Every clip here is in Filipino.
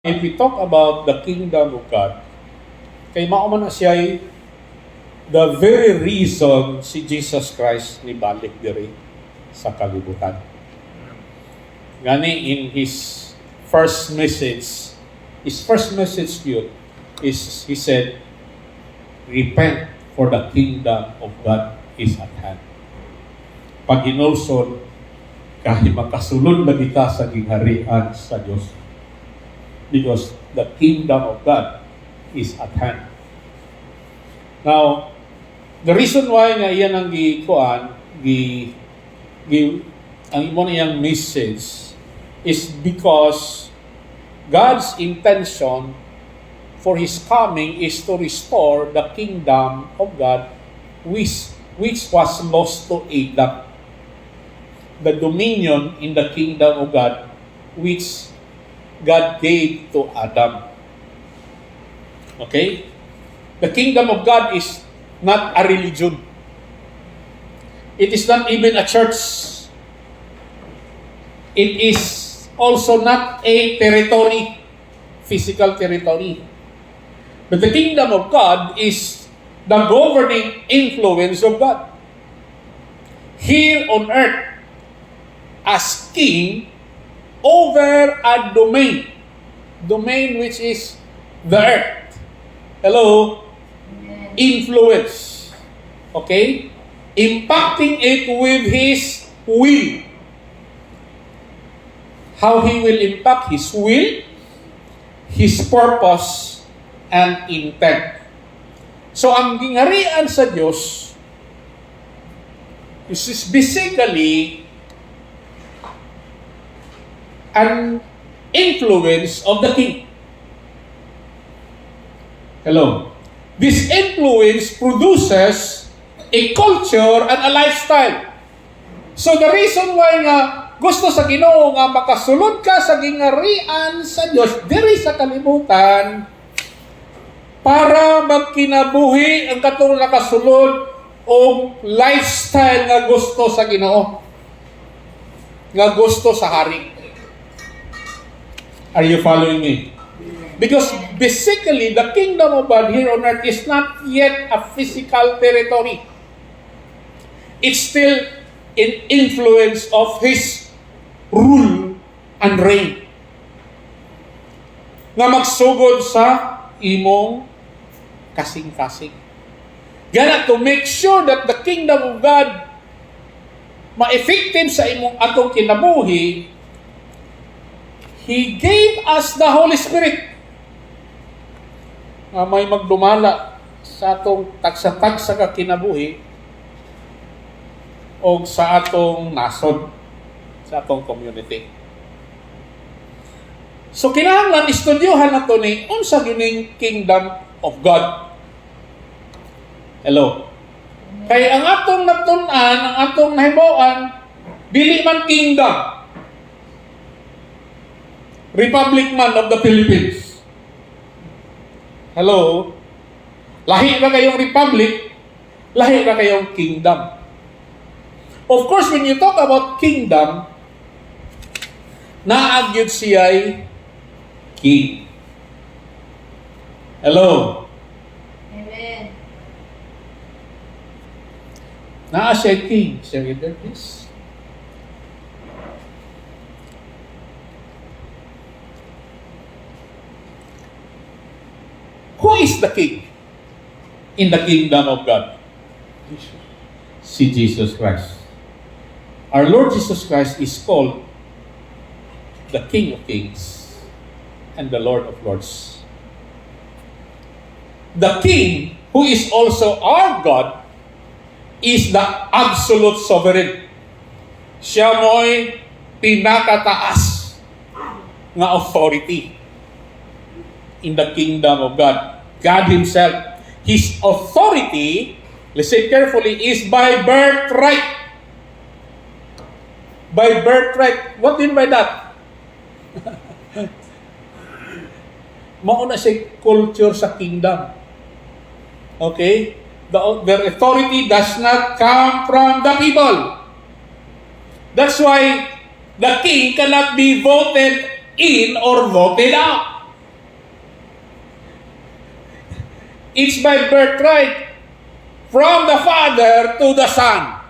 If we talk about the kingdom of God, kay mao man na siya the very reason si Jesus Christ ni balik diri sa kalibutan. Gani in his first message yun is he said, repent for the kingdom of God is at hand. Pag hinulsol, kahit makasulod na kita sa gingharian sa Diyos. Because the kingdom of God is at hand. Now, the reason why nga iyan ang ang imo niyang message is because God's intention for His coming is to restore the kingdom of God which was lost to Adam. The dominion in the kingdom of God which God gave to Adam. Okay? The kingdom of God is not a religion. It is not even a church. It is also not a territory, physical territory. But the kingdom of God is the governing influence of God. Here on earth, as king, over a domain which is the earth. Hello? Influence. Okay? Impacting it with His will. How He will impact His will, His purpose, and intent. So, ang gingharian sa Diyos is basically an influence of the king. Hello. This influence produces a culture and a lifestyle. So the reason why nga gusto sa Ginoo nga makasulod ka sa gingharian sa Dios diri sa kalibutan para magkinabuhi ang katong nakasulod o lifestyle nga gusto sa Ginoo. Nga gusto sa hari. Are you following me? Because basically, the kingdom of God here on earth is not yet a physical territory. It's still an influence of His rule and reign. Nga magsugod sa imong kasing-kasing. Gana to make sure that the kingdom of God ma-effective sa imong atong kinabuhi, He gave us the Holy Spirit na may magdumala sa atong tagsa-tagsa ka kinabuhi o sa atong nasod, sa atong community. So, kinahanglan istudyohan nato ni unsa gining kingdom of God. Hello? Kaya ang atong natun-an, ang atong nahibawan, dili man kingdom. Republic man of the Philippines. Hello? Lahi ba kayong republic? Lahi ba kayong kingdom? Of course, when you talk about kingdom, naagyod siya'y king. Hello? Amen. Naa siya'y king. Shall we read this? Who is the king in the kingdom of God? Si Jesus Christ. Our Lord Jesus Christ is called the King of Kings and the Lord of Lords. The King, who is also our God, is the absolute sovereign. Siya mo'y pinakataas nga authority in the kingdom of God. God Himself, His authority, listen carefully, is by birthright. By birthright. What do you mean by that? Mauna siya culture sa kingdom. Okay? Their authority does not come from the people. That's why the king cannot be voted in or voted out. It's by birthright from the Father to the Son.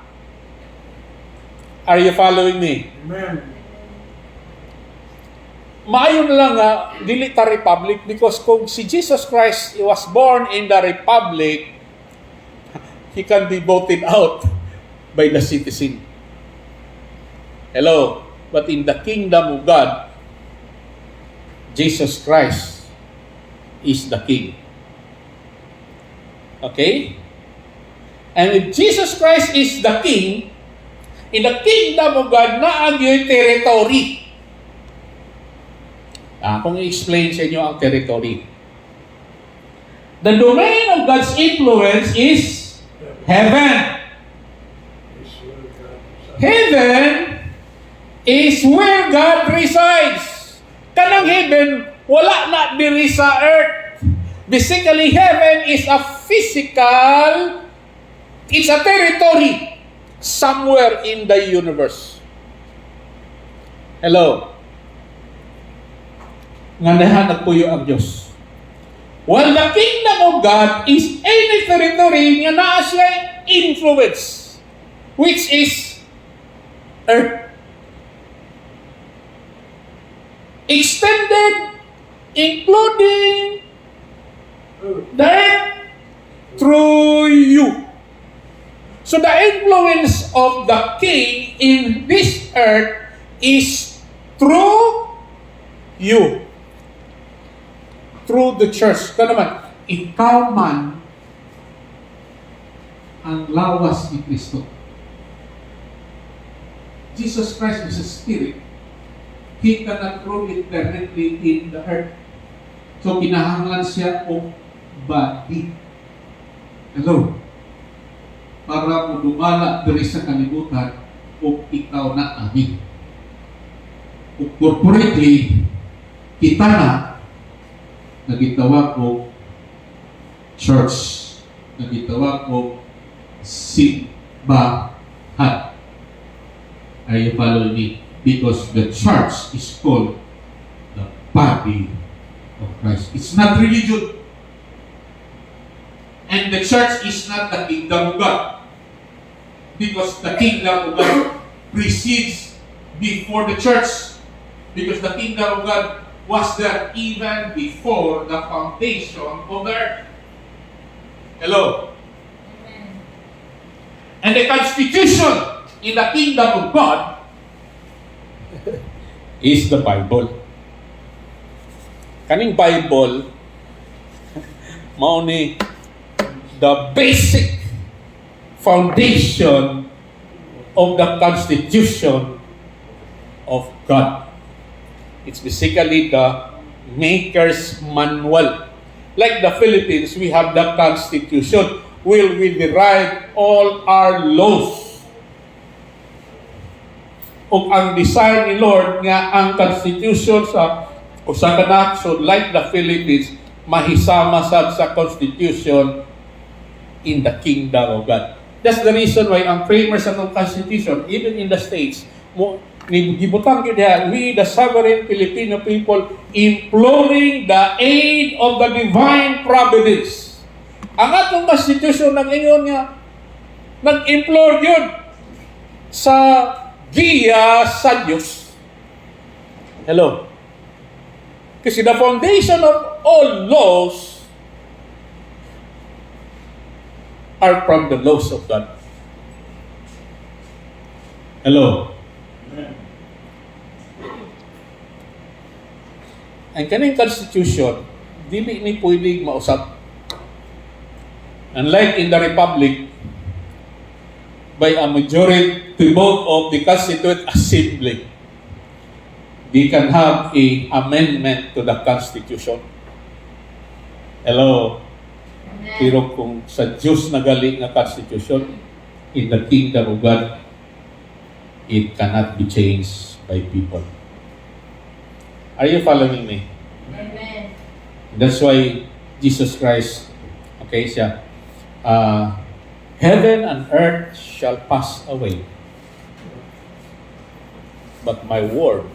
Are you following me? Amen. Maayo na lang nga, dili ta republic because kung si Jesus Christ was born in the republic, he can be voted out by the citizen. Hello? But in the kingdom of God, Jesus Christ is the king. Okay? And if Jesus Christ is the king, in the kingdom of God, na ang yung territory. Kung i-explain sa inyo ang territory. The domain of God's influence is heaven. Heaven is where God resides. Kanang heaven, wala na diri sa earth. Basically, heaven is a physical, it's a territory somewhere in the universe. Hello? Nganahan nagpuyo ang Diyos. While the kingdom of God is any territory nga naa siya influence, which is earth. Extended, including the earth through you. So the influence of the king in this earth is through you. Through the church. Kaya naman, ikaw man ang lawas ni Kristo. Jesus Christ is a spirit. He cannot rule it directly in the earth. So, kinahanglan siya o body. Hello? Para mo dumala diri sa kalibutan o ikaw na amin. O corporately, kita na nagitawag ko church, nagitawag ko simbahan. Are you following me? Because the church is called the body of Christ. It's not religion. And the church is not the kingdom of God. Because the kingdom of God precedes before the church. Because the kingdom of God was there even before the foundation of the earth. Hello? Amen. And the constitution in the kingdom of God is the Bible. Kaning Bible, mao ni the basic foundation of the constitution of God. It's basically the maker's manual. Like the Philippines, we have the Constitution where we derive all our laws. O ang design ni Lord nga ang Constitution sa kanakson, like the Philippines, mahisama sa Constitution in the kingdom of God. That's the reason why ang framers ng Constitution, even in the States, gibutang yun diya, we the sovereign Filipino people imploring the aid of the divine providence. Ang atong Constitution ng inyon nga, nag-implore yun sa giya sa Diyos. Hello? Kasi the foundation of all laws are from the laws of God. Hello? Ang kaning constitution, dili ni pwedeng mausap. Unlike in the Republic, by a majority vote of the Constituent Assembly, they can have a amendment to the Constitution. Hello? Amen. Pero kung sa Diyos nagaling na Constitution, in the kingdom of God, it cannot be changed by people. Are you following me? Amen. That's why Jesus Christ, okay, siya, heaven and earth shall pass away, but my word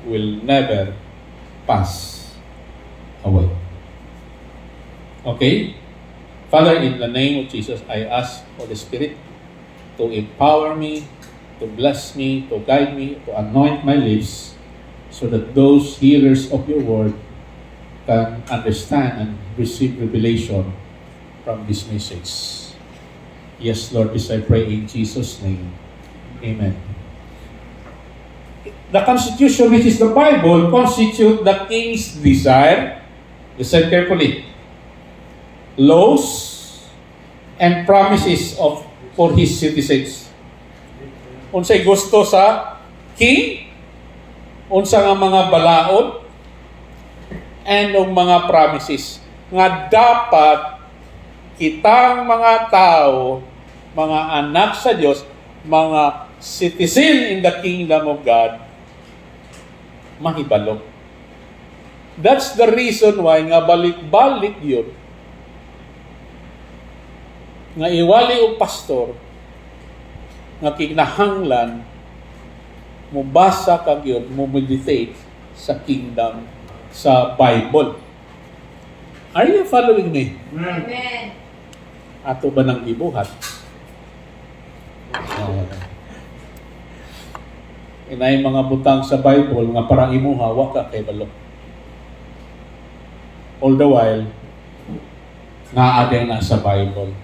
will never pass away. Okay? Father, in the name of Jesus, I ask Holy Spirit to empower me, to bless me, to guide me, to anoint my lips, so that those hearers of your word can understand and receive revelation from this message. Yes, Lord, this I pray in Jesus' name. Amen. The Constitution, which is the Bible, constitutes the king's desire. Listen carefully. Laws and promises for his citizens. Unsay gusto sa king, unsa nga mga balaod, and ang mga promises nga dapat kitang mga tao, mga anak sa Diyos, mga citizen in the kingdom of God, mahibalo. That's the reason why nga balik-balik yun. Nga iwali o pastor, nga kinahanglan, mubasa kag yun, meditate sa kingdom, sa Bible. Are you following me? Amen. Ato ba ng ibuhat? Inay mga butang sa Bible nga parang imuha, wa ka kay balo. All the while, naagay na sa Bible.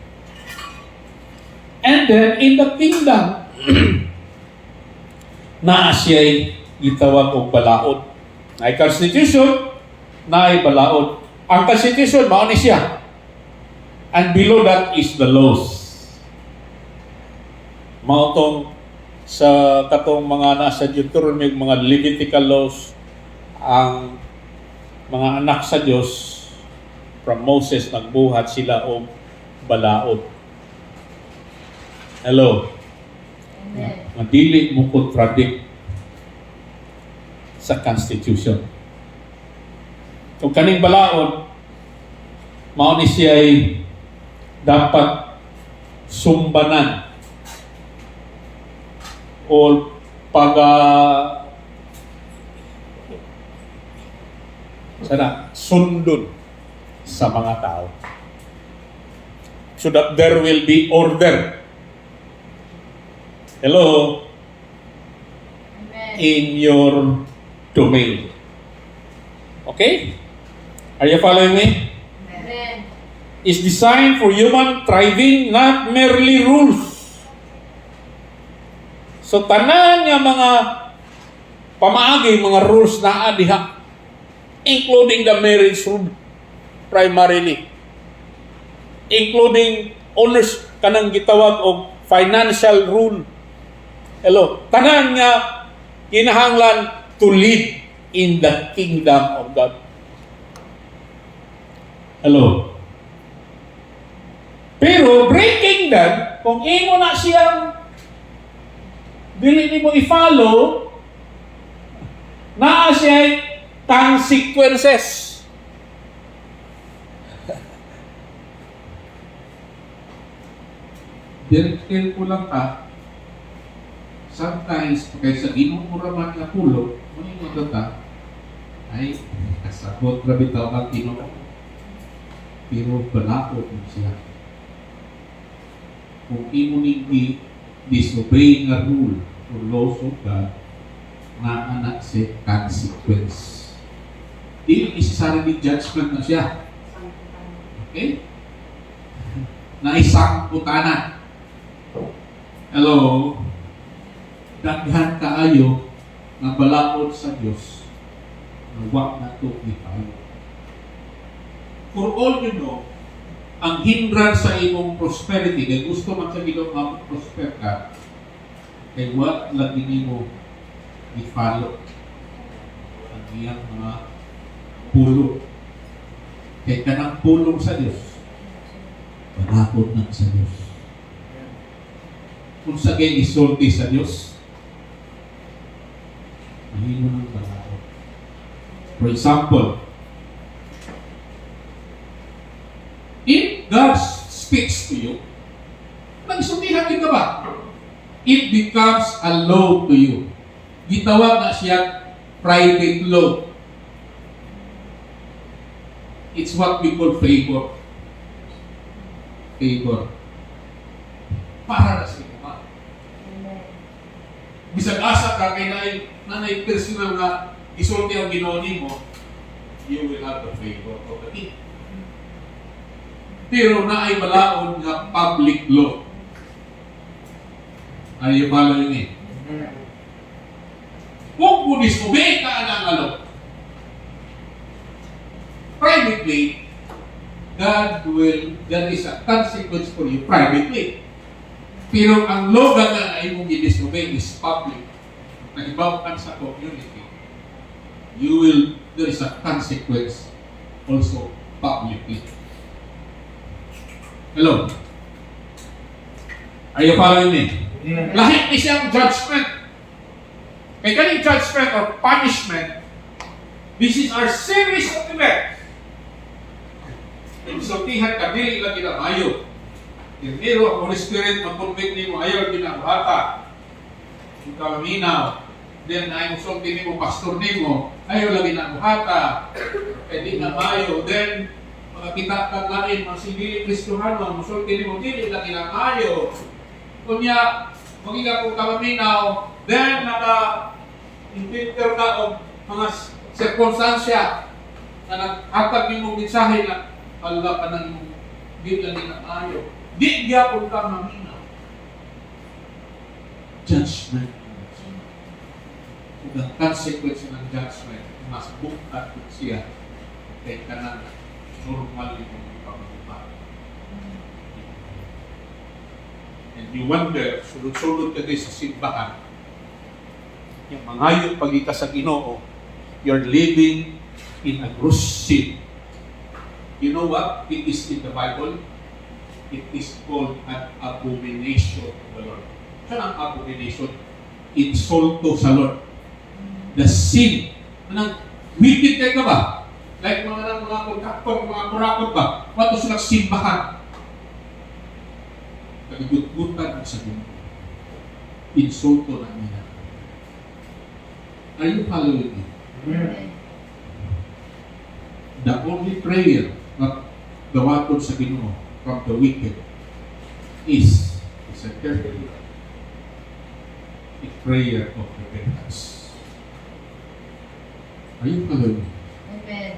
And then, in the kingdom, na siya'y itawag o balaod. Ay constitution, na ay balaod. Ang constitution, mauni siya. And below that is the laws. Mautong sa katong mga nasa Deuteronomy, mga Levitical laws, ang mga anak sa Diyos, from Moses, nagbuhat sila o balaod. Hello? Amen. Madili mo contradict sa Constitution. Kung kaning balaod, mauni siya ay dapat sumbanan o sundon sa mga tao, so that there will be order. Hello? Amen. In your domain. Okay? Are you following me? Amen. It's designed for human thriving, not merely rules. So tanan nga mga pamaagi, mga rules na adiha, including the marriage rule primarily, including owners kanang gitawag og financial rule. Hello, tanan nga kinahanglan to live in the kingdom of God. Hello. Pero breaking that, kung imo na siyang dili nimo i-follow, naa siya consequences. Direktin ko lang sometimes, kaysa ginumura man nga pulo, muli mo ta, ay, kasabot na bitaw ang Ginoo. Pero balakot mo siya. Kung imo nindi disobey nga rule or laws of God, na anak siya consequence. Di isasari ni judgment na siya. Okay? Na isang putanan. Hello? Daghan kaayo nga balakod sa Dios nga wa na to ipayo. For all you know, ang hindrance sa imong prosperity, kay gusto man sa Ginoo nga prosper ka, kay wa lagi nimo i-follow ang iyang mga pulo. Kay kanang pulong sa Dios, balakod na sa Dios. Kung sa gay isulti sa Dios, mahino ng balakod. For example, if God speaks to you, nagsultihan din ka ba? It becomes a law to you. Gitawag na siya private law. It's what we call favor. favor. Para na sa imo. Amen. Bisag asa ka kay nanay personal nga isulti ang Ginoo nimo, you will have the favor of the king. Pero naay balaod nga public law. Ano yung bala yun eh? Kung punis mo, may ka ang law. Privately, there is a consequence for you privately. Pero ang law na ay mong i-disobey is public. Nagibawakan sa community. There is a consequence also publicly. Hello? Are you following me? Lahit ni siyang judgment. Kaya kaning judgment or punishment, this is our series of events. Insultihan ka, dili lang kinamayo. Pero ang Holy Spirit mag-convict ni mo, ayaw ginabuhata. Yung kamaminaw. Then, ay musulti ni mo, pastor ni mo, ayaw lang ginabuhata. Eh, di na mayo. Then, makakita ka lain, mga sibili Kristohano, musulti ni mo, dili lang ginamayo. Kunya, magiging kong kamaminaw, then, naka-infilter ka o mga sirkonstansya na nag-hatag ni mong mensahe na Allah ka ng di lang ginamayo. Di gyapon ka maminaw. Judgment. Kung ang consequence ng judgment, mas bukat siya kay kanang normal yung pagkakuha. And you wonder, sulod-sulod ka sa simbahan, yung mangayot pagika sa Ginoo, you're living in a gross sin. You know what it is in the Bible? It is called an abomination of the Lord. Saan ang abomination? Insulto sa Lord. The sin. Anong, wicked kayo ka ba? Like mga kontraktor, mga kurakot ba? Wato silang simbahan. Nagigutan sa Ginoo. Insulto na nila. Are you following me? Amen. The only prayer na gawaton sa Ginoo from the wicked is a carefully a prayer of repentance. Are you following me? Amen.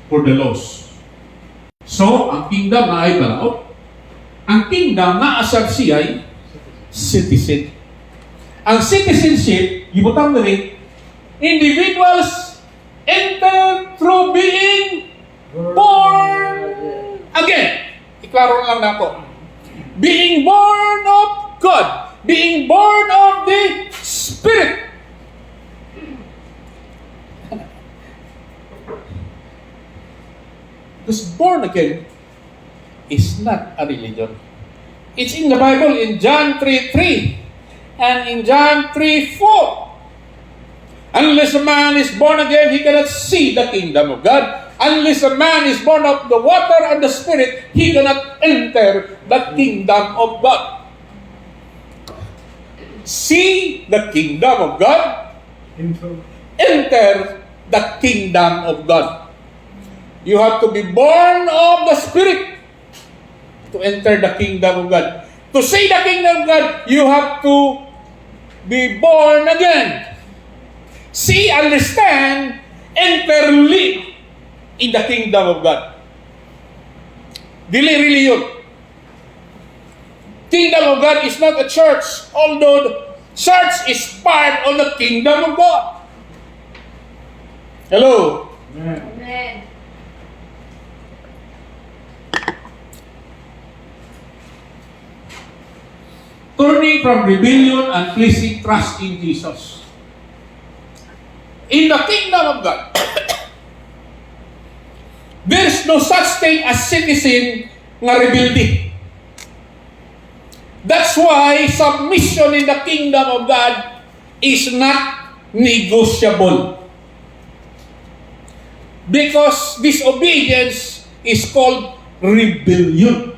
For the lost. So, ang kingdom na ay balaod. Ang kingdom na asab siya ay citizen. Ang citizenship, ibutang na rin, individuals enter through being born again. Iklaro lang na ako. Being born of God. Being born of the Spirit. Because born again is not a religion. It's in the Bible in John 3:3 and in John 3:4. Unless a man is born again, he cannot see the kingdom of God. Unless a man is born of the water and the Spirit, he cannot enter the kingdom of God. See the kingdom of God. Enter the kingdom of God. You have to be born of the Spirit to enter the kingdom of God. To see the kingdom of God, you have to be born again. See, understand, enter, live in the kingdom of God. Dili religion. Kingdom of God is not a church, although the church is part of the kingdom of God. Hello? Amen. Turning from rebellion and placing trust in Jesus. In the kingdom of God, there is no such thing as citizen nga rebellion. That's why submission in the kingdom of God is not negotiable. Because disobedience is called rebellion.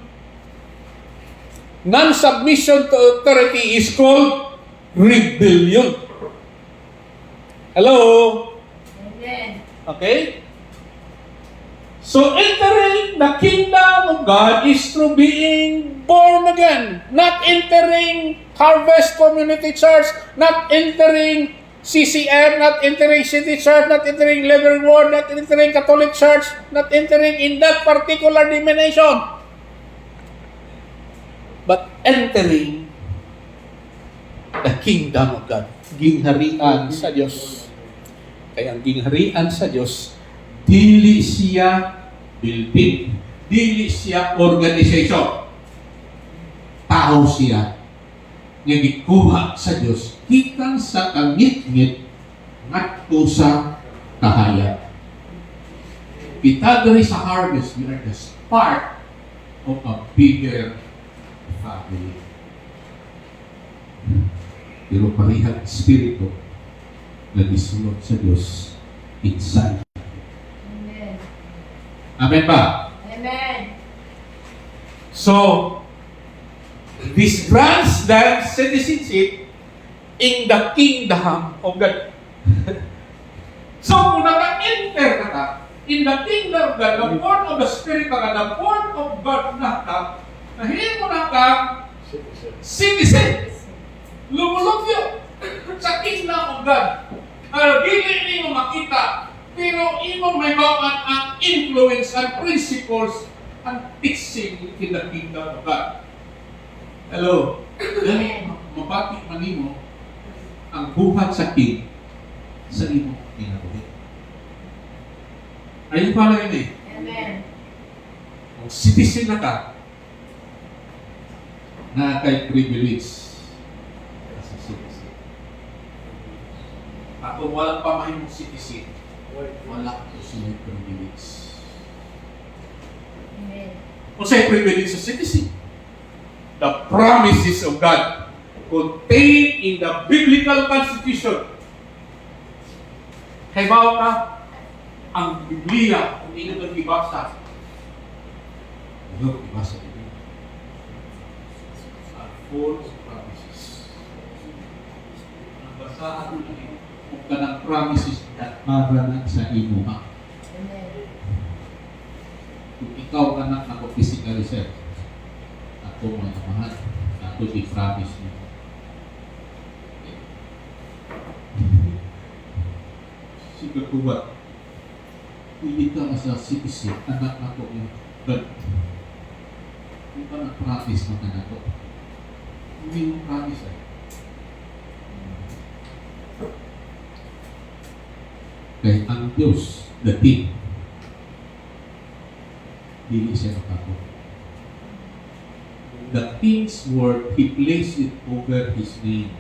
Non-submission to authority is called rebellion. Hello? Amen. Okay? So entering the kingdom of God is through being born again. Not entering Harvest Community Church, not entering CCM, not entering City Church, not entering Living Word, not entering Catholic Church, not entering in that particular denomination. But entering the kingdom of God. Gingharian sa Diyos. Kaya ang gingharian sa Diyos, dili siya building, dili siya organization. Tao siya nga gikuha sa Diyos gikan sa kangit-ngit ngadto sa kahayag. Kita diri sa harvest, we are just part of a bigger family. Pero parihang espiritu na gisulod sa Diyos inside. Amen. Amen ba? Amen. So, this grants them citizenship in the kingdom of God. So, kung naka-enter ka ka, in the kingdom of God, the born of the Spirit ka ka, the born of God na ka, nahihimo na ka, citizen. Lumulubyo sa kingdom of God. Dili niyo makita, pero imo may bawat ang influence and principles and teaching in the kingdom of God. Hello? Dali, mabati man nimo ang buhat sa king sa imo kinabuhi. Are you following me? Amen. Kung citizen na ka, na kay privilege sa citizen. At kung walang pamahimong citizen, wala ko sila privilege. Amen. Kung sa'yo privilege sa citizen, the promises of God contained in the biblical constitution. Kaibaw ka, ang Biblia, kung ino itong ibasa, ino ibasa ito. Are full of promises. Ang basahan mo na ito, kung ka ng promises at maranan sa imo ha. Amen. Kung ikaw anak na physically self, ako mga mahal, ako i-promise mo. Sige kubat, hindi ka sa citizen, anak ako yung God. Hindi ka nag-promise mo ka na ito. Hindi mo promise eh. Kaya ang Diyos, the King, dili siya nakako. The King's word, He placed it over His name.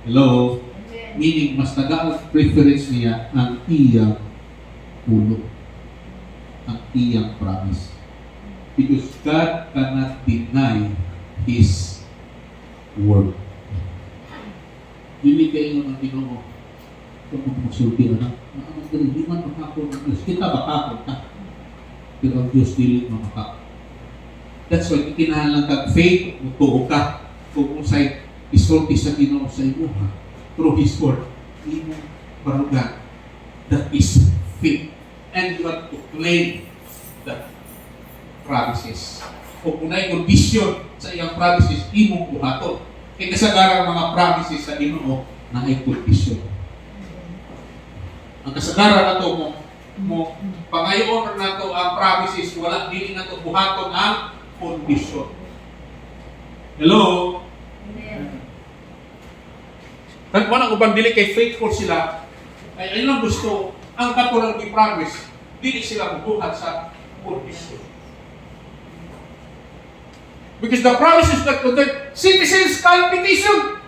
Hello? Amen. Meaning, mas nagaang preference niya ang iyang ulo. Ang iyang promise. Because God cannot deny His word. Dili kayo ng Ginoo. Kung magsulti na, hindi man makakon ng Diyos. Kita makakon ka. Pero ang Diyos dili makakon. That's why kinahanglan kag faith, mutuo ka. Kung usay isulti sa Ginoo sa imo ha. Through His word, imo barugan. That is faith. And you have to claim the promises. Kung unay condition sa iyang promises, imong buhaton. Kaya kasagaran mga promises sa Ginoo na ay condition. Ang kasagaran nato mo pangayon nato ang promises, wala dili nato buhaton ang condition. Hello? Amen. Kaya wala ubang dili kay faithful sila, ay ayun ang gusto, ang katulang i-promise, dili sila bubuhat sa condition. Because the promises that contain citizens can petition.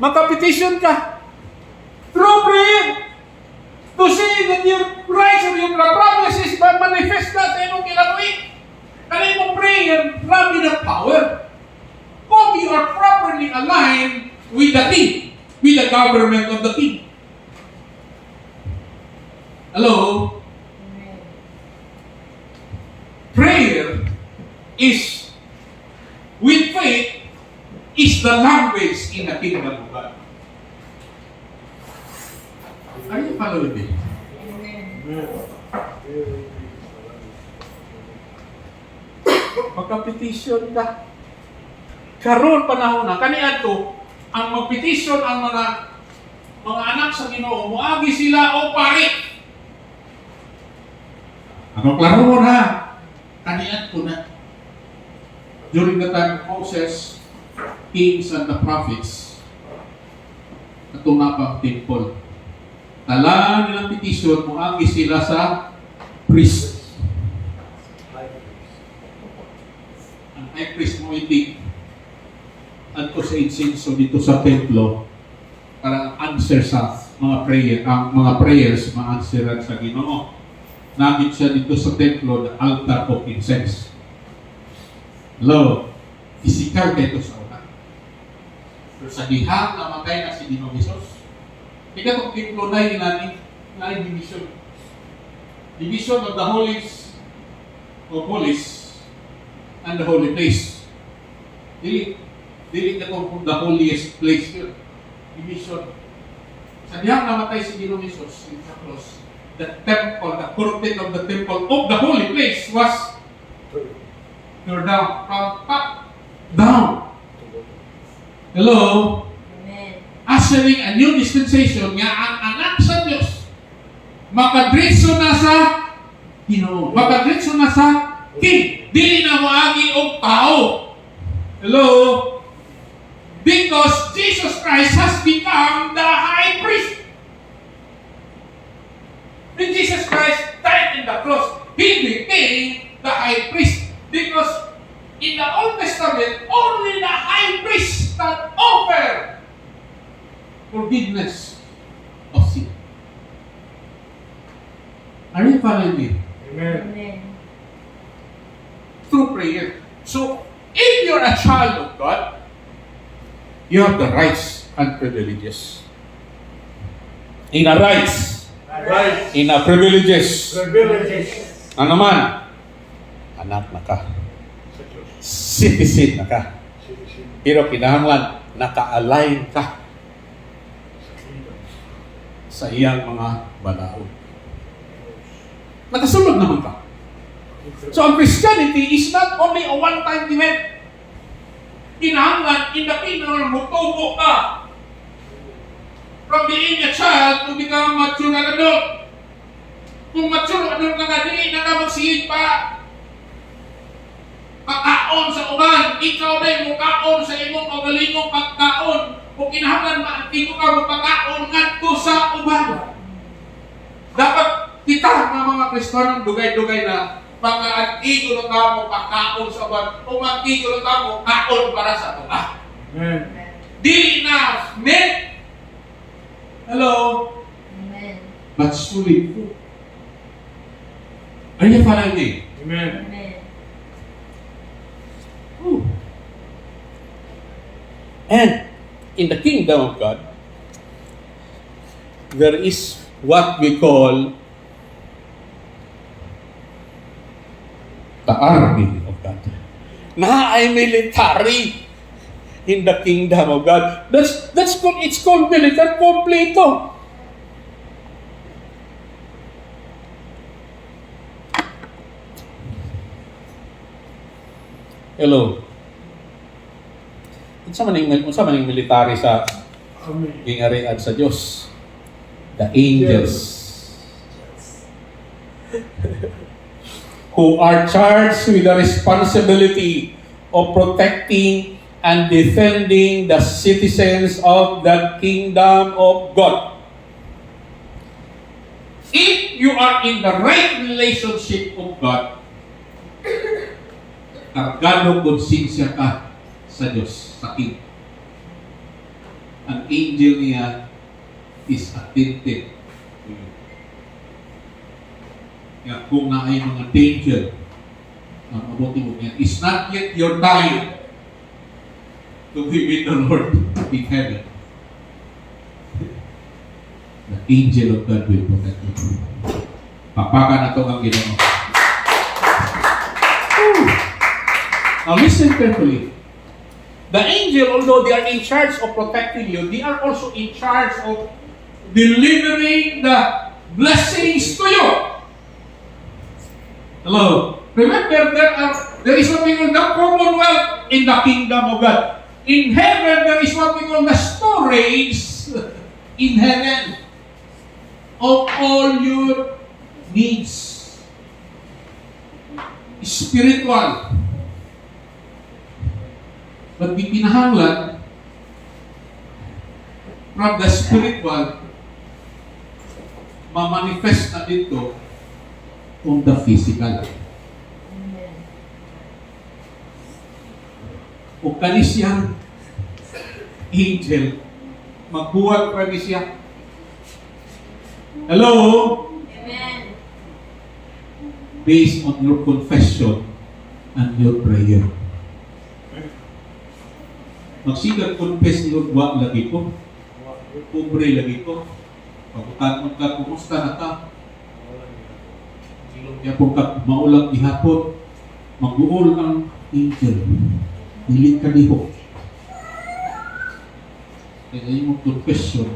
Magka-petition ka. Through prayer. To see that your rights or your promises are manifest na sa inyong kinabuhi. Kaya mong prayer, grabe na power. Kung you are properly aligned with the king, with the government of the king. Hello? Amen. Prayer is, with faith, is the language in the kingdom of God. Are you following me? Magka-petition ka. Karon panahon na kaniadto ang mag-petition ang mga anak sa Ginoo, moagi sila o pari. Ano klaro mo na? Kaniadto na. During the time of Moses, kings and the prophets, natumapang temple. Talaan nilang petition, moagi sila sa priest. Ang high priest mo itig adto sa insenso dito sa templo para answer sa mga prayers ma-answeran sa Ginoo. Nakit siya dito sa templo, the altar of incense. Hello, physical dito sa una. Pero sa dihang namatay na si Ginoo Jesus, ikatong templo na inani na division. Division of the holies of holies and the holy place. Dili ka kung the holiest place here. Division. Sa diyang namatay si Ginoo Jesus in the cross, the temple, the curtain of the temple of the holy place was turned down, from top down. Hello? Amen. Ushering a new dispensation nga ang anak sa Diyos makadritso na sa Ginoo. Makadritso na sa King. Dili na moagi og tao. Hello? Because Jesus Christ has become the high priest. When Jesus Christ died in the cross, He became the high priest. Because in the Old Testament, only the high priest can offer forgiveness of sin. Are you following me? Amen. Through prayer. So, if you're a child of God, you have the rights and privileges. In a rights, Right. in a privileges. Privileges. Ano man? Anak na ka. Citizen na ka. Pero kinahanglan, naka-align ka sa iyang mga balaod. Nakasulod naman ka. So, ang Christianity is not only a one-time event. Kinahanglan, in the kingdom, mutubo ka. From being a child to become mature adult. Kung mature adult ka nga, dili na ka magsigig pa. Pagkaon sa uban, ikaw na yung kaon sa imong kagalingong pagkaon. Kung kinahanglan, maantigo ka mo pagkaon ngadto sa uban. Dapat kita ng mga Kristiyanong dugay-dugay na pagka-antigo na ka mo pagkaon sa uban o mantigo na ka mo kaon para sa uban. Amen. Dili na, men. Hello? Amen. But sulit po. Are you following me? Amen. Amen. Ooh. And in the kingdom of God, there is what we call the army of God. Na ay military in the kingdom of God. It's called military completo. Hello. Unsa man ning military sa Amen. gingarian sa Dios? The angels. Who are charged with the responsibility of protecting and defending the citizens of the kingdom of God. If you are in the right relationship of God, kargado konsensya ka sa Diyos, sa King. Ang angel niya is attentive to you. Kaya kung na ay mga danger, ang mabuti mo yan, it's not yet your time to be with the Lord in heaven. The angel of God will protect you. Papakan na ito ang Ginoo. Now listen carefully. The angel, although they are in charge of protecting you, they are also in charge of delivering the blessings to you. Hello. Remember, there is what we call the commonwealth in the kingdom of God. In heaven, there is what we call the storage in heaven of all your needs. Spiritual. But di pinahanglan from the spiritual ma-manifest na dito on the physical. Amen. O kanisiyang angel, magbuhat pa ni siya. Hello? Amen. Based on your confession and your prayer. Magsigat confess ni Lord, wa lagi ko. Pobre lagi ko. Pagkutan ka, kumusta na ka? Kaya kung ka maulang ihapon, mag-uol ang angel. Hilit ka diho. Kaya yung confession,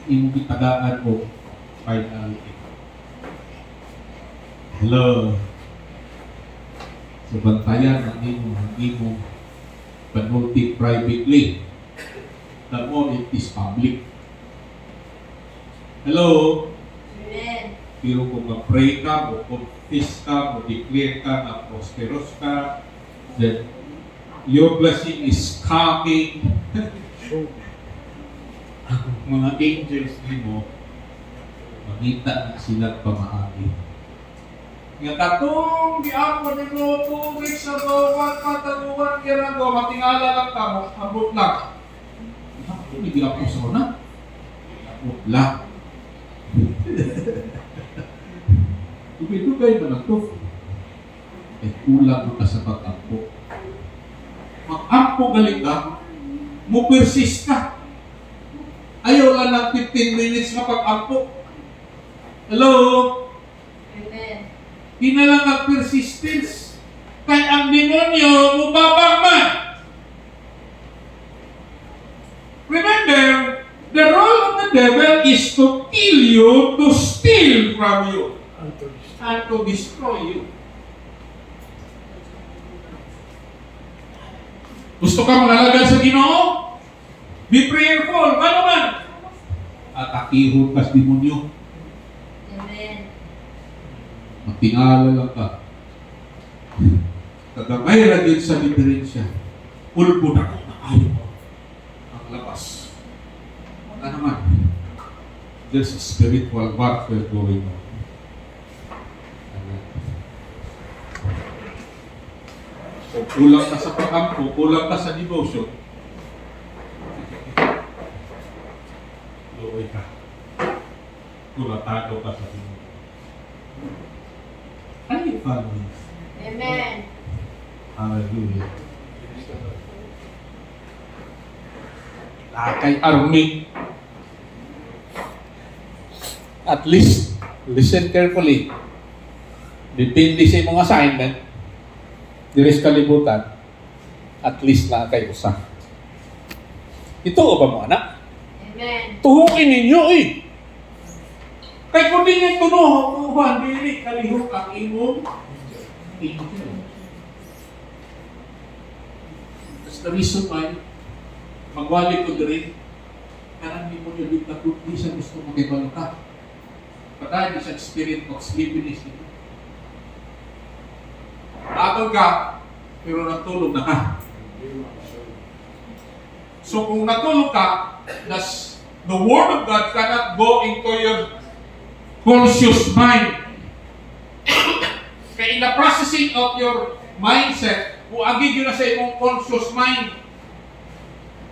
yung itagaan mo, finality. Hello. So, bantayan ang imo panulti privately. The more it is public. Hello. Amen. Pero kung mag-pray ka, o confess ka, o declare ka na prosperous ka, then your blessing is coming. Ang mga angels mo, makita na sila pamahagi. Nga katong giapon ni mo, 2 weeks ago, 1 month ago, 1 year ago, matingala lang ka mo, abot lang. Ako, hindi giapon sa una. Abot lang. Dugay-dugay ba na ito? Eh, kulang mo ka sa pag-ampo. Mag-ampo galing ka, mo persist ka. Ayaw lang ng 15 minutes na pag-ampo. Hello? Amen. Di na lang mag-persistence. Kaya ang demonyo, mubabang man. Remember, the role of the devil is to kill you, to steal from you, and to destroy you. Gusto ka mangalagad sa Ginoo? Be prayerful. Ano man? Atakihon ka sa demonyo. Amen. Matingala lang ka. Kagamay lang din sa diferensya. Ulpo na ko na ayaw ang labas. Ano naman? There's a spiritual warfare going on. So, kulang ka sa pag-ampo, kulang ka sa devotion. Luoy ka. Kulatado ka sa devotion. Are you following? Amen. Hallelujah. Kay army. At least, listen carefully. Depende sa imong assignment. Diri sa kalibutan, at least na kay usa. Ito o ba mo, anak? Amen. Tuhukin ninyo eh. Kay kung di nyo tunuhan, dili kalihok ang imong angel. That's the reason why magwali ko diri, karang di mo nyo di takot, di siya gusto makibalo ka. Patay, di siya spirit of sleepiness dito. Atol ka, pero natulog na ka. So kung natulog ka, the Word of God cannot go into your conscious mind. Kaya in the processing of your mindset, uagig yun na sa imong conscious mind.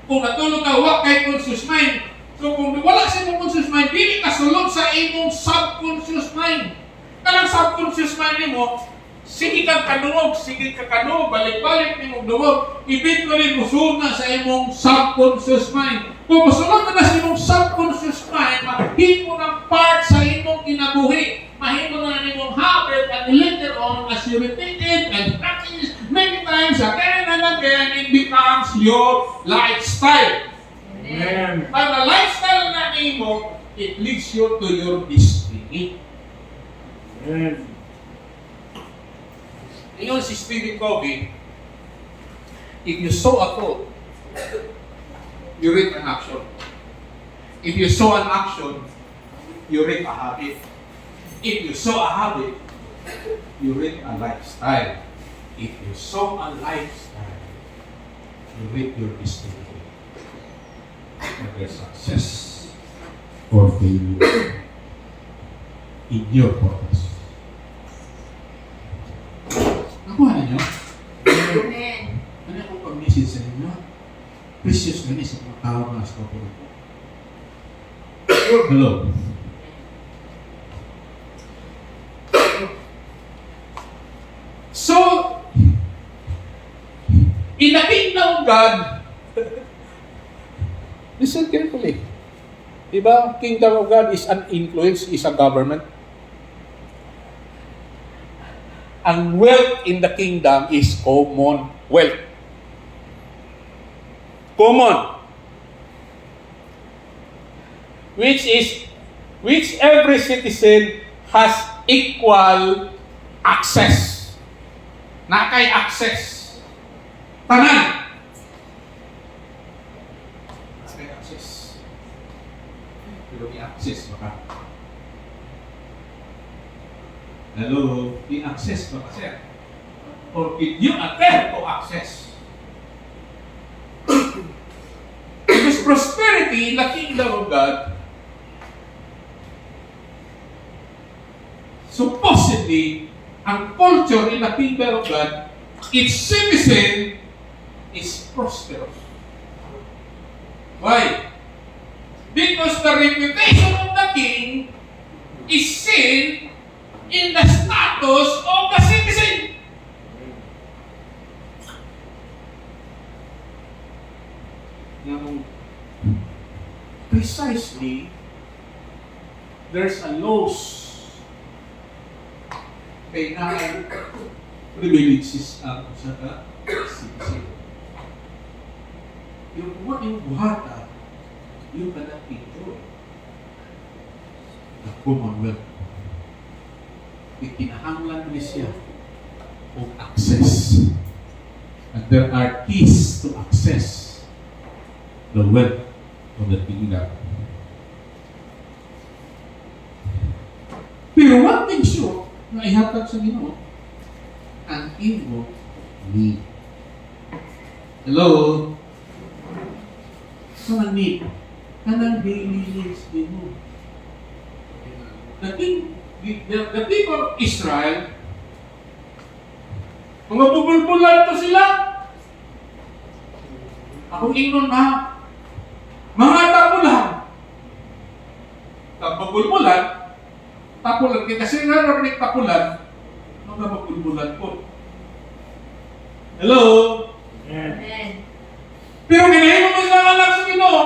Kung natulog ka, wag kay conscious mind. So kung wala sa imong conscious mind, dili ka sulod sa imong subconscious mind. Kanang subconscious mind mo, sige kang kanuog, balik-balik ni mong duwog, eventually musunod na sa imong subconscious mind. Kung musunod na sa imong subconscious mind, mahimo ng part sa imong kinabuhi. Mahimo na imong habit, and later on, as you repeat it and practice many times again and again, it becomes your lifestyle. Amen. Pag na lifestyle na imo, it leads you to your destiny. Amen. Ngayon si Stephen Covey, if you sow a thought, you reap an action. If you sow an action, you reap a habit. If you sow a habit, you reap a lifestyle. If you sow a lifestyle, you reap your destiny. Whether success or failure in your purpose. Nakuha niyo? Amen. Ano akong pag-message sa inyo? Precious na sa mga tao na sa kapuro ko. Hello. So, in the kingdom of God, listen carefully. Diba? Kingdom of God is an influence, is a government. Ang wealth in the kingdom is common wealth. Common. Which every citizen has equal access. Nakay access. Tanan. Nakay access. Pero may access baka. Hello, may access baka sir? Or if you attempt to access. Because prosperity in the kingdom of God supposedly ang culture in the kingdom of God, its citizen is prosperous. Why? Because the reputation of the king is seen in the status of the citizen. Now, precisely, there's a loss kay na privileges ang sa citizen. Yung buhata, yung kanang enjoy. The Commonwealth. Ikinahanglan niya siya of access. And there are keys to access the wealth of the kingdom. Pero one thing sure, na ihatag sa Ginoo, ang imo need. Hello? So, ang need, kanang daily needs din mo. The people of Israel, mga bubulbulan to sila. Akong ingnon na, mga tapulan. Tapulan, tapulan, kasi nga narinig tapulan, mga bubulbulan po. Hello? Amen. Pero kinahimo mo sila anak sa Ginoo.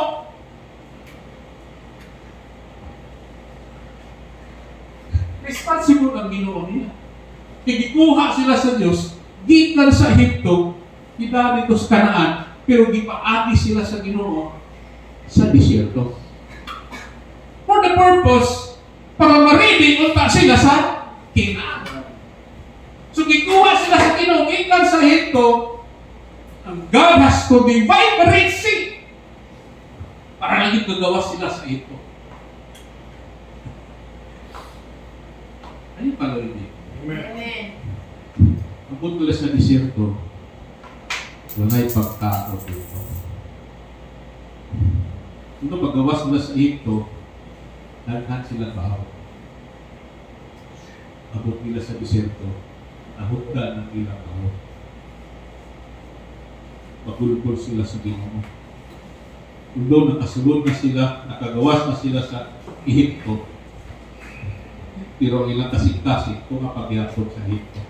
Responsible ang Ginoo niya. Gikuha sila sa Diyos, gikan sa Ehipto, kita dito sa Kanaan, pero gipaagi sila sa Ginoo sa disyerto. For the purpose, para ma-ready unta sila sa Kanaan. So gikuha sila sa Ginoo, gikan sa Ehipto, ang God has to divide the Red Sea para naging gagawa sila sa Ehipto. Ano yung palawin? Amen. Ang punto sa disyerto, wala'y pagtao dito. Kung paggawas sila sa Ehipto, naghan sila bahaw. Abot nila sa disyerto, nahutda ng ilang bahaw. Magulpul sila sa Ginoo. Kung doon nakasulod na sila, nakagawas na sila sa Ehipto, pero ilang kasing-kasing kung mapagyapon sa Ehipto.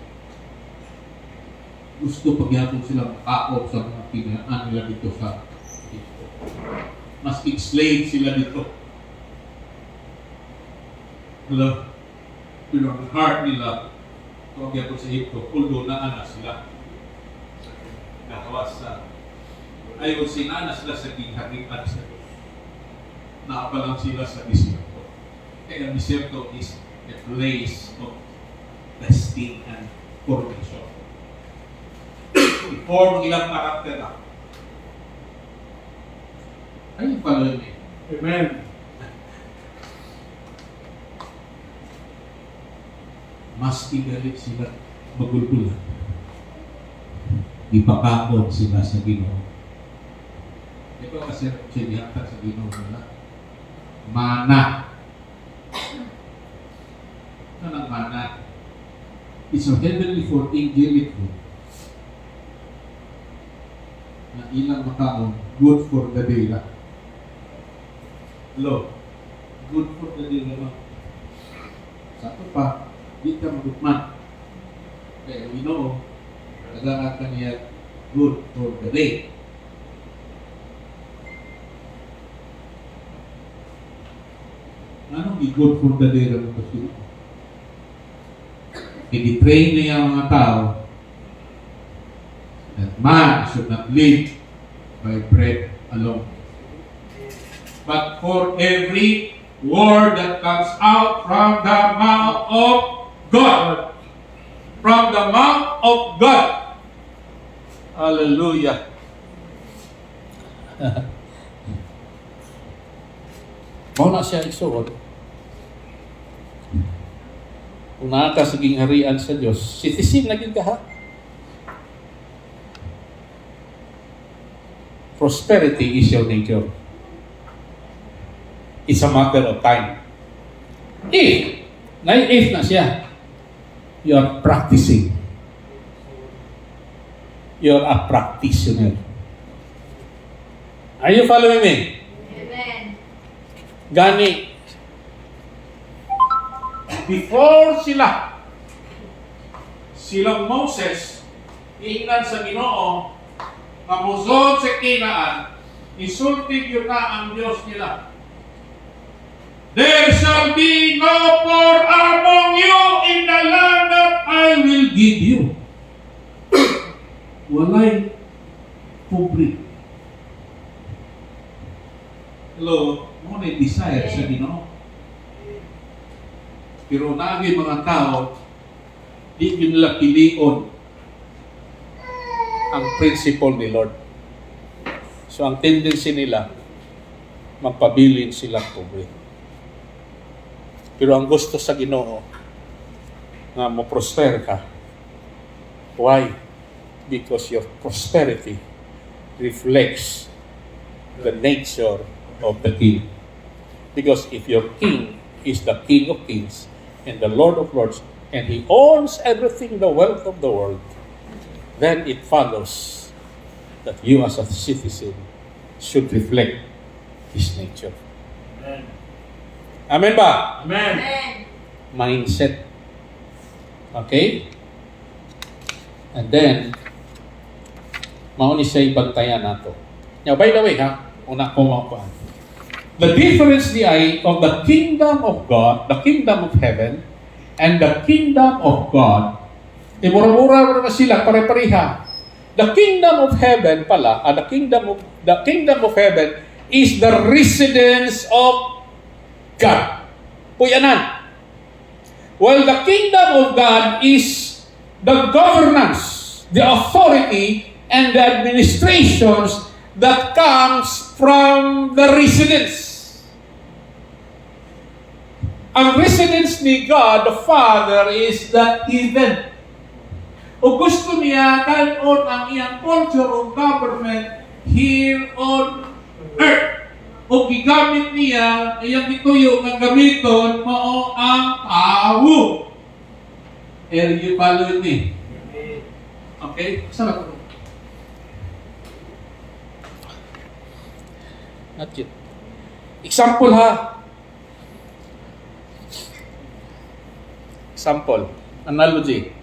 Gusto pagyapon sila makaop sa mga pinaan nila dito sa Ehipto. Mas slave sila dito. Hello? Pero ang heart nila, kung pagyapon sa Ehipto, although naanas sila. Nakawas sa ayaw sinana sila sa gingharian sa Diyos. Nakapalang sila sa disyerto. Kaya ang desierto is a place of testing and formation. I-form ilang karakter na. Ay, follow me. Amen. Mas igalit sila magulgulan. Ipakakon sila sa Ginoo. Ito kasi sinihata sa Ginoo nila. Mana. Ano ang mana? It's a heavenly for angelic food. Na ilang makaon, good for the day lang. Lo, good for the day lang. Sa ito pa, di ka magutman. Kaya we know, nagakat ka niya good for the day. Anong good for the day lang ito sila? I-train niya ang mga tao that man should not live by bread alone, but for every word that comes out from the mouth of God. From the mouth of God. Hallelujah. Mao na siya isuod. Kung naa ka sa gingharian sa Diyos, citizen na gid ka ha. Prosperity is your nature. It's a matter of time. If na siya, you are practicing. You are a practitioner. Are you following me? Amen. Gani, before silang Moses, ingnan sa Ginoo, mamusod sa Kinaan, insultig yun na ang Diyos nila. There shall be no poor among you in the land that I will give you. Walay pobre. Hello, mo na desire sa Ginoo. Pero nagi mga tao, di nila pilion ang principle ni Lord. So ang tendency nila, magpabilin silang pobre. Pero ang gusto sa Ginoo, nga mo-prosper ka. Why? Because your prosperity reflects the nature of the King. Because if your King is the King of Kings and the Lord of Lords, and He owns everything, the wealth of the world, then it follows that you as a citizen should reflect His nature. Amen. Amen ba? Amen. Amen. Mindset. Okay? And then, mauni siya ibantayan nato. Now, by the way, una ko makuhaan. The difference of the kingdom of God, the kingdom of heaven, and the kingdom of God, mura-mura na sila, pare-pareha. The kingdom of heaven pala, the kingdom of heaven is the residence of God. Puyanan. While the kingdom of God is the governance, the authority, and the administrations that comes from the residence. Ang residence ni God, the Father, is the heaven. O gusto niya kanon ang iyang culture of government here on earth. O gigamit niya, iyang gituyo ng gamiton mo ang tao. Are you following me? Okay? Saan ako? Not yet. Example ha. Example. Analogy.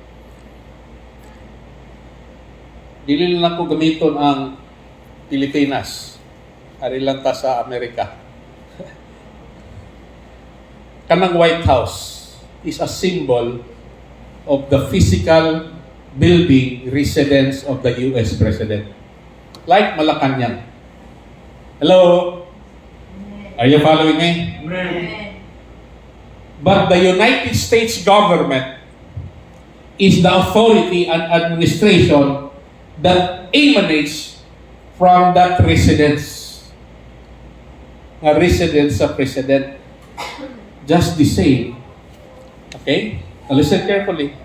Dili lang ko gamiton ang Pilipinas. Ari lang ta sa Amerika. Kanang White House is a symbol of the physical building residence of the U.S. President. Like Malacanang. Hello? Are you following me? Amen. Amen. but the United States government is the authority and administration that emanates from that residence. A residence of president. Just the same. Okay? Now listen carefully.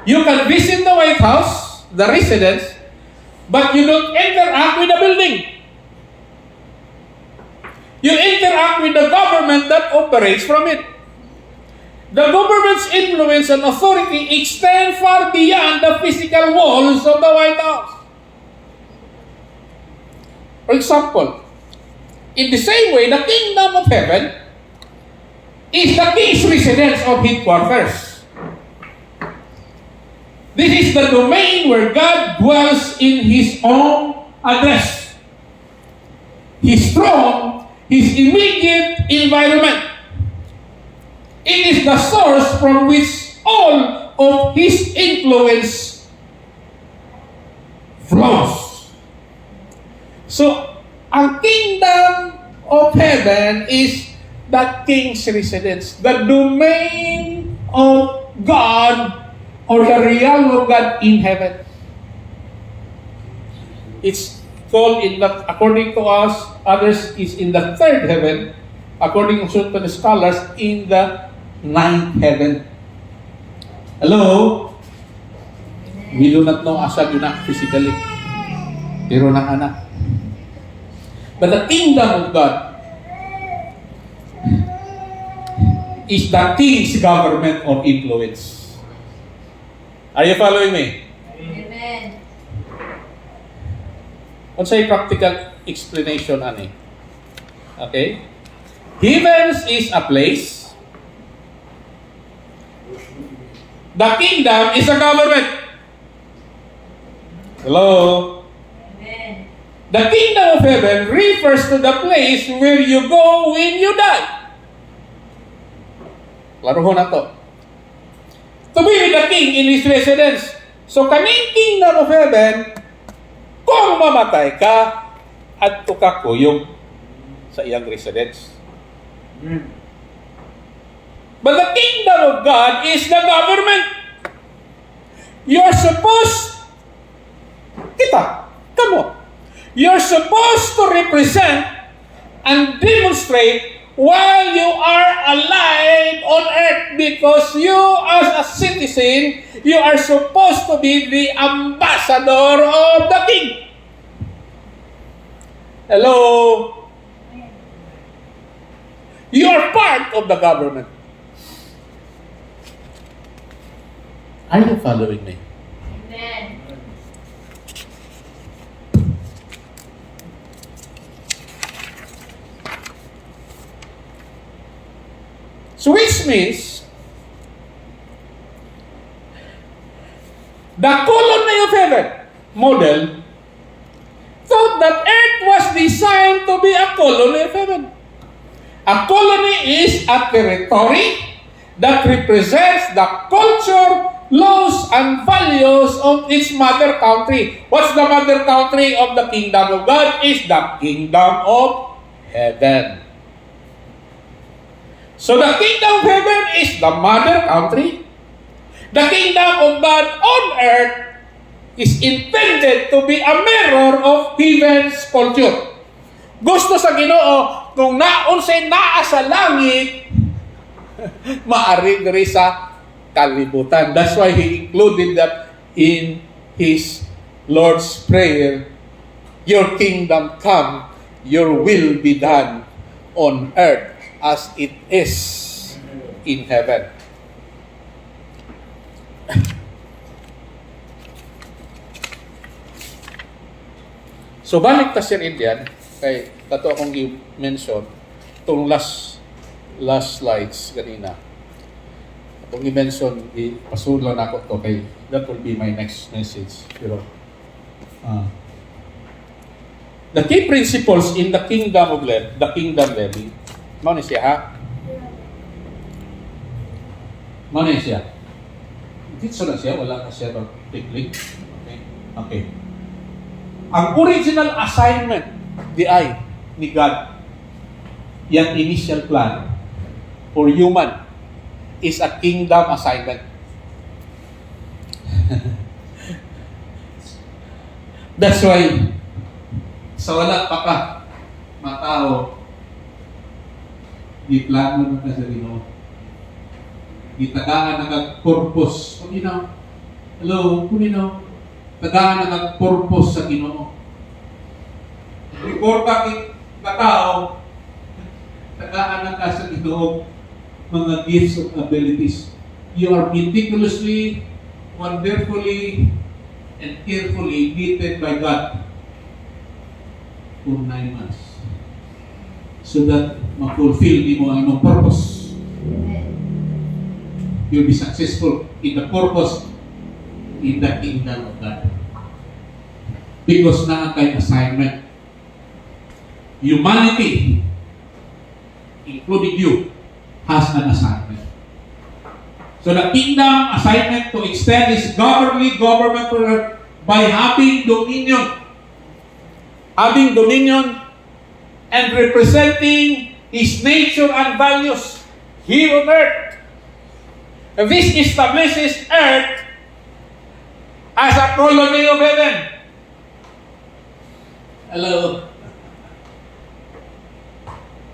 You can visit the White House, the residence, but you don't interact with the building. You interact with the government that operates from it. The government's influence and authority extend far beyond the physical walls of the White House. For example, in the same way, the kingdom of heaven is the king's residence of headquarters. This is the domain where God dwells in His own address, His throne, His immediate environment. It is the source from which all of His influence flows. So, ang kingdom of heaven is the king's residence, the domain of God or the realm of God in heaven. It's called in the, according to us, others is in the third heaven, according to certain scholars, in the ninth heaven. Hello? We do not know asal yun na physically. Pero ng anak. But the kingdom of God is the king's government of influence. Are you following me? Amen. What's a practical explanation, ani? Okay? Heavens is a place. The kingdom is a government. Hello? Amen. The kingdom of heaven refers to the place where you go when you die. Klaro ho na to. To be with the king in his residence. So, kaning kingdom of heaven, kung mamatay ka, at tukakuyog sa iyang residence. But the kingdom of God is the government. You're supposed, you're supposed to represent and demonstrate while you are alive on earth, because you as a citizen, you are supposed to be the ambassador of the king. Hello? You are part of the government. Are you following me? Amen. So which means, the colony of heaven model thought that earth was designed to be a colony of heaven. A colony is a territory that represents the culture, laws, and values of its mother country. What's the mother country of the kingdom of God? Is the kingdom of heaven. So the kingdom of heaven is the mother country. The kingdom of God on earth is intended to be a mirror of heaven's culture. Gusto sa Ginoo, kung naunsay naa sa langit, maari diri sa kalibutan. That's why He included that in His Lord's Prayer. Your kingdom come, your will be done on earth as it is in heaven. So balik ta Sir Indian, kay kato akong i-mention itong last slides kanina. Akong i-mention, ipasulan ako to kay that will be my next message. Pero the key principles in the kingdom living, mao ni siya ha? Mao ni siya. Dito na siya, wala na siya click. Okay. Ang original assignment ni God, yung initial plan for human is a kingdom assignment. That's why, sa wala pa ka, mga tao, di plano na ka sa Ginoo. Itagaan na kag-purpose. Kuninaw, hello, kuninaw, tagaan na kag-purpose sa Ginoo. Before ka tao, tagaan na ka sa Ginoo mga gifts of abilities. You are meticulously, wonderfully, and carefully gifted by God for 9 months. So that ma-fulfill di mo ang imong purpose. Amen. You'll be successful in the purpose in the kingdom of God. Because na kay assignment. Humanity, including you, has an assignment. So the kingdom assignment to extend is government by having dominion. Having dominion and representing His nature and values here on earth. And this establishes earth as a colony of heaven. Hello.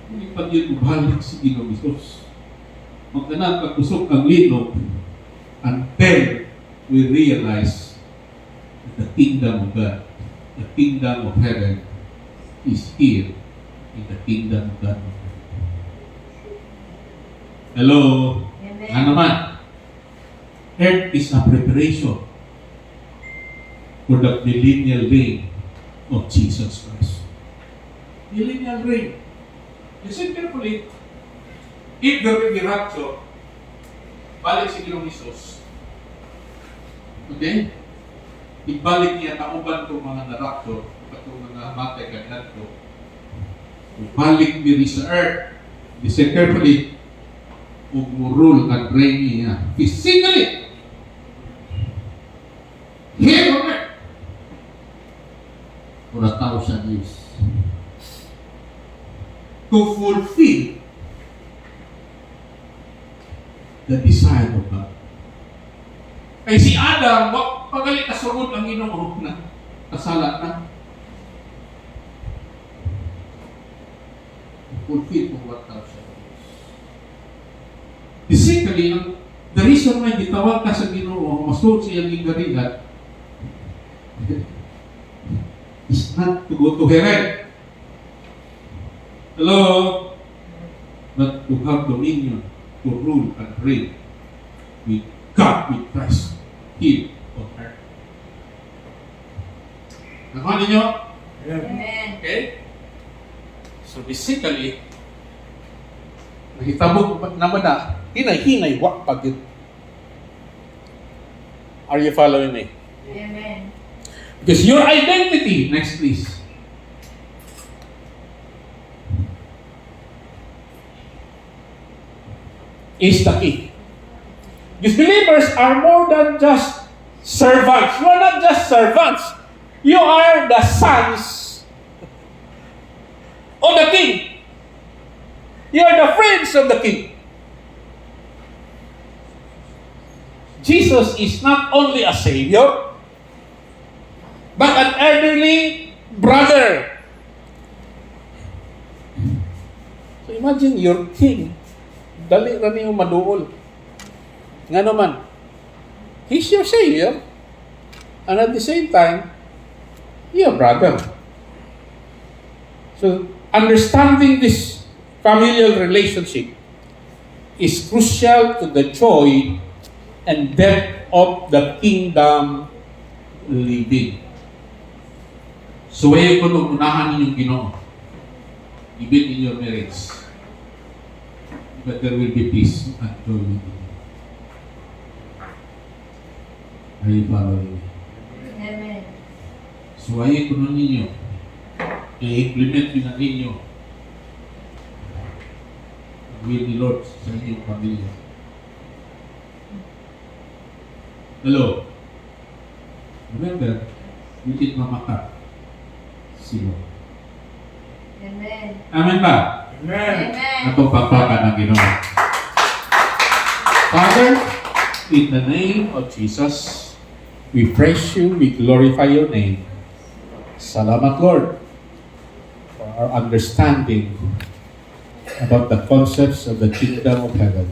Hindi pa yun balik si Ginoong Isus. Magkanang pagkusok ang linog until we realize that the kingdom of God, the kingdom of heaven is here in the kingdom of God. Hello? Amen. Ano naman? Earth is a preparation for the millennial reign of Jesus Christ. Millennial reign. Listen carefully. If there will be rapture, balik si Ginoong Isus. Okay? Ibalik niya tauban itong mga na-rapture, itong mga matay kanyan ko. Ibalik diri sa earth. Listen carefully. Rule and reign niya physically here on earth for 1,000 years to fulfill the desire of God. Kay si Adam, pagalit kasunod ang Ginoo na kasalat na. Fulfill for 1,000 years. Basically, the reason why gitawag ka sa Ginoo, masud siyang gingarihan, is not to go to heaven. Hello? But to have dominion, to rule and reign with God, with Christ, here on earth. Nakuha ninyo? Amen. Okay? So basically, nahitabog naman na, hinay-hinay, wak pag yun. Are you following me? Amen. Because your identity, next please, is the key. Because believers are more than just servants. You are not just servants. You are the sons of the king. You are the friends of the king. Jesus is not only a savior, but an elderly brother. So imagine your king, dali na niyo maduol. Nga naman, he's your savior, and at the same time, your brother. So understanding this familial relationship is crucial to the joy and depth of the kingdom living. So, kung unahan ninyong Ginoo, even in your marriage, but there will be peace and joy with you. Are you following me? Amen. So, kung ninyo, i-implement yun na ninyo ang will ni Lord sa inyong pamilya. Hello? Remember, you did mamakat sila. Amen. Amen ba? Amen. Amen. Atong pagpaka ng Ginoo. Father, in the name of Jesus, we praise you, we glorify your name. Salamat, Lord, for our understanding about the concepts of the kingdom of heaven,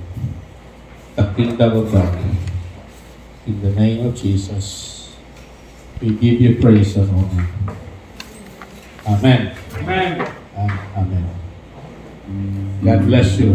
the kingdom of God. In the name of Jesus, we give you praise and honor. Amen. Amen. And amen. God bless you.